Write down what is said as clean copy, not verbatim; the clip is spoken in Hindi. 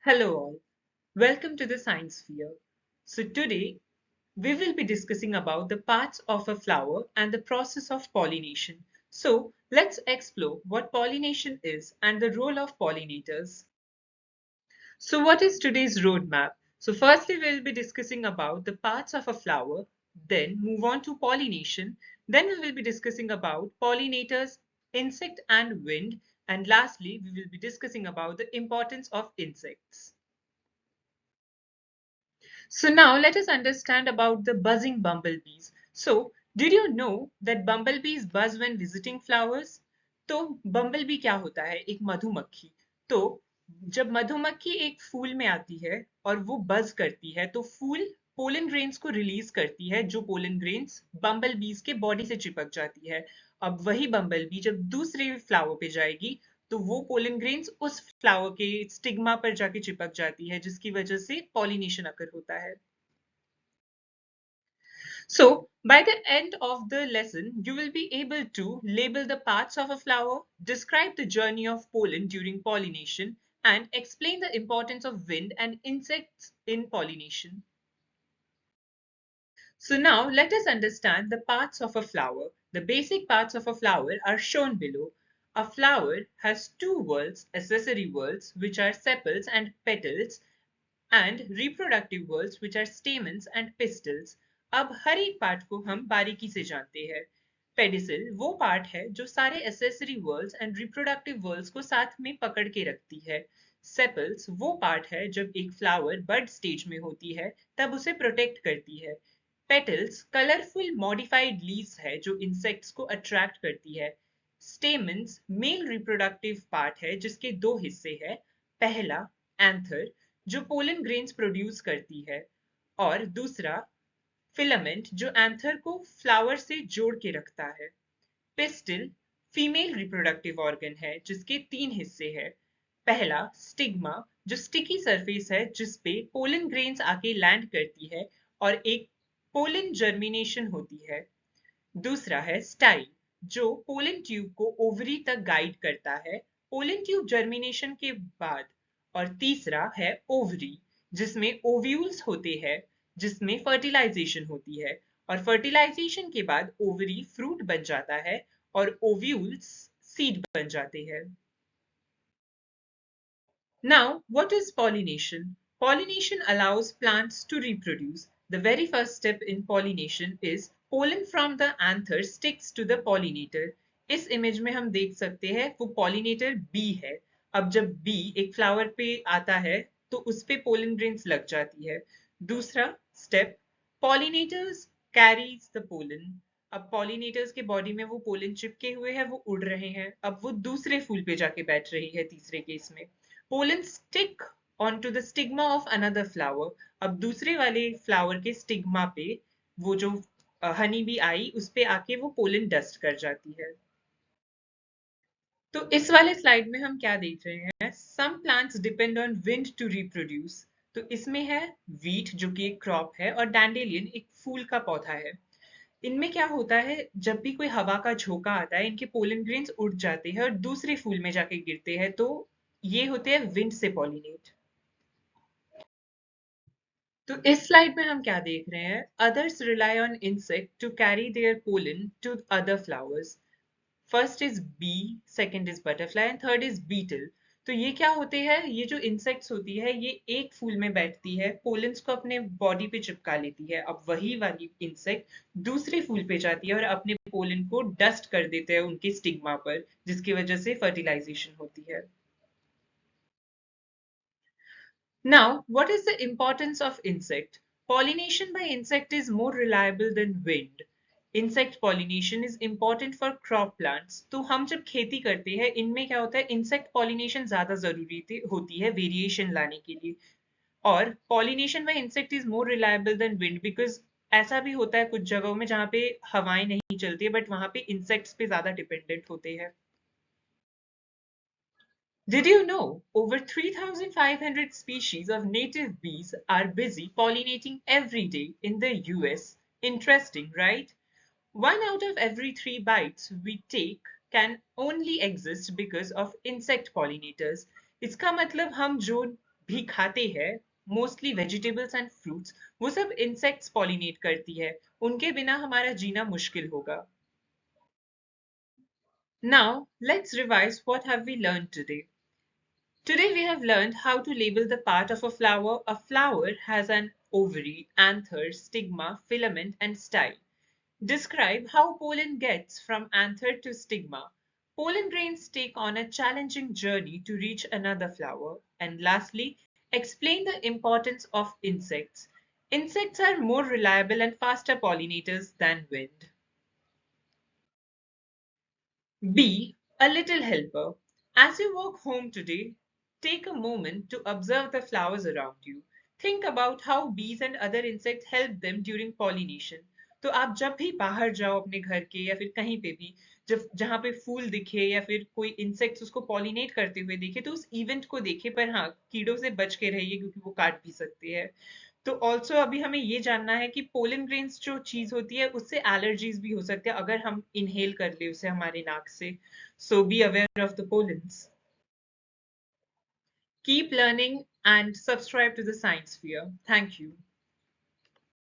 Hello all, welcome to the Science Sphere. So today we will be discussing about the parts of a flower and the process of pollination. So let's explore what pollination is and the role of pollinators. So what is today's roadmap? So firstly we will be discussing about the parts of a flower, then move on to pollination, then we will be discussing about pollinators, insect and wind, and lastly we will be discussing about the importance of insects. So now let us understand about the buzzing bumblebees. So did you know that bumblebees buzz when visiting flowers? तो बम्बलबी क्या होता है? एक मधुमक्खी. तो जब मधुमक्खी एक फूल में आती है और वो बज करती है तो फूल पोलन ग्रेन्स को रिलीज करती है जो पोलन ग्रेन्स बम्बलबीज के बॉडी से चिपक जाती है. अब वही बम्बलबी जब दूसरे फ्लावर पे जाएगी तो वो पोलन ग्रेन्स उस फ्लावर के स्टिग्मा पर जाके चिपक जाती है जिसकी वजह से पॉलिनेशन अकर होता है. So, by the end of the lesson, you will be able to label the parts of a flower, describe the journey of pollen during pollination, and explain the importance of wind and insects in pollination. So now let us understand the parts of a flower. The basic parts of a flower are shown below. A flower has two whorls, accessory whorls, which are sepals and petals, and reproductive whorls, which are stamens and pistils. अब हर एक पार्ट को हम बारीकी से जानते हैं. पेडिसिल वो पार्ट है जो सारे accessory whorls and reproductive whorls को साथ में पकड़ के रखती है. सेपल्स वो पार्ट है जब एक फ्लावर बड स्टेज में होती है तब उसे प्रोटेक्ट करती है. पेटल्स कलरफुल मॉडिफाइड लीव्स है जो इंसेक्ट्स को अट्रैक्ट करती है. स्टेमन्स मेल रिप्रोडक्टिव पार्ट है जिसके दो हिस्से हैं. पहला एंथर जो पोलन ग्रेन्स प्रोड्यूस करती है और दूसरा फिलामेंट जो एंथर को फ्लावर से जोड़ के रखता है. पिस्टिल फीमेल रिप्रोडक्टिव ऑर्गन है जिसके तीन हिस्से हैं. पहला स्टिग्मा जो स्टिकी सरफेस है जिसपे पोलन ग्रेन्स आके लैंड करती है और एक पोलन जर्मिनेशन होती है. दूसरा है स्टाइल जो पोलन ट्यूब को ओवरी तक गाइड करता है पोलन ट्यूब जर्मिनेशन के बाद. और तीसरा है ओवरी जिसमें ओव्यूल्स होते हैं जिसमें फर्टिलाइजेशन होती है और फर्टिलाइजेशन के बाद ओवरी फ्रूट बन जाता है और ओव्यूल्स सीड बन जाते हैं. Now, what is pollination? Pollination allows plants to reproduce. The very first step in pollination is pollen from the anther sticks to the pollinator. इस इमेज में हम देख सकते हैं वो pollinator bee है. अब जब bee एक फ्लावर पे आता है तो उस पे pollen grains लग जाती है. दूसरा step pollinators carries the pollen. अब pollinators के बॉडी में वो पोलन चिपके हुए हैं वो उड़ रहे हैं. अब वो दूसरे फूल पे जाके बैठ रही है तीसरे केस में. Pollen stick onto the stigma of another flower. अब दूसरे वाले फ्लावर के स्टिग्मा पे वो जो हनी बी आई उस पे आके वो पोलन डस्ट कर जाती है. तो इस वाले स्लाइड में हम क्या देख रहे हैं? Some plants depend on wind to reproduce. तो इसमें है वीट जो कि एक क्रॉप है और डैंडेलियन एक फूल का पौधा है. इनमें क्या होता है जब भी कोई हवा का झोंका आता है इनके पोलन ग्रेन्स उड़ जाते हैं और दूसरे फूल में जाके गिरते हैं तो ये होते हैं विंड से पॉलिनेट. तो इस स्लाइड में हम क्या देख रहे हैं? Others rely on insect to carry their pollen to other flowers. First is bee, second is butterfly and third is beetle. तो ये क्या होते हैं? ये जो इंसेक्ट्स होती है ये एक फूल में बैठती है पोलन्स को अपने बॉडी पे चिपका लेती है. अब वही वाली इंसेक्ट दूसरे फूल पे जाती है और अपने पोलन को डस्ट कर देते हैं उनके स्टिग्मा पर जिसकी वजह से फर्टिलाइजेशन होती है. Now, what is the importance of insect? Pollination by insect is more reliable than wind. Insect pollination is important for crop plants. तो हम जब खेती करते हैं इनमें क्या होता है insect pollination ज़्यादा ज़रूरी होती है variation लाने के लिए. और pollination by insect is more reliable than wind because ऐसा भी होता है कुछ जगहों में जहाँ पे हवाएं नहीं चलती बट वहाँ पे insects पे ज़्यादा dependent होते हैं. Did you know over 3,500 species of native bees are busy pollinating every day in the US? Interesting, right? One out of every three bites we take can only exist because of insect pollinators. इसका मतलब हम जो भी खाते हैं, मोस्टली वेजिटेबल्स एंड फ्रूट्स, वो सब इंसेक्ट्स पॉलिनेट करती है। उनके बिना हमारा जीना मुश्किल होगा। Now, let's revise what have we learned today. Today we have learned how to label the part of a flower. A flower has an ovary, anther, stigma, filament and style. Describe how pollen gets from anther to stigma. Pollen grains take on a challenging journey to reach another flower. And lastly, explain the importance of insects. Insects are more reliable and faster pollinators than wind. Be a little helper. As you walk home today, take a moment to observe the flowers around you. Think about how bees and other insects help them during pollination. तो आप जब भी बाहर जाओ अपने घर के या फिर कहीं पे भी, जब जहाँ पे फूल दिखे या फिर कोई इंसेक्ट्स उसको पॉलिनेट करते हुए देखे, तो उस इवेंट को देखे, पर हाँ, कीड़ों से बच के रहिए क्योंकि वो काट भी सकते हैं। तो ऑल्सो अभी हमें ये जानना है कि पोलन ग्रेन्स जो चीज होती है उससे एलर्जीज भी हो सकते हैं अगर हम इनहेल कर ले उसे हमारे नाक से। So be aware of the pollens. Keep learning and subscribe to the science fair. Thank you.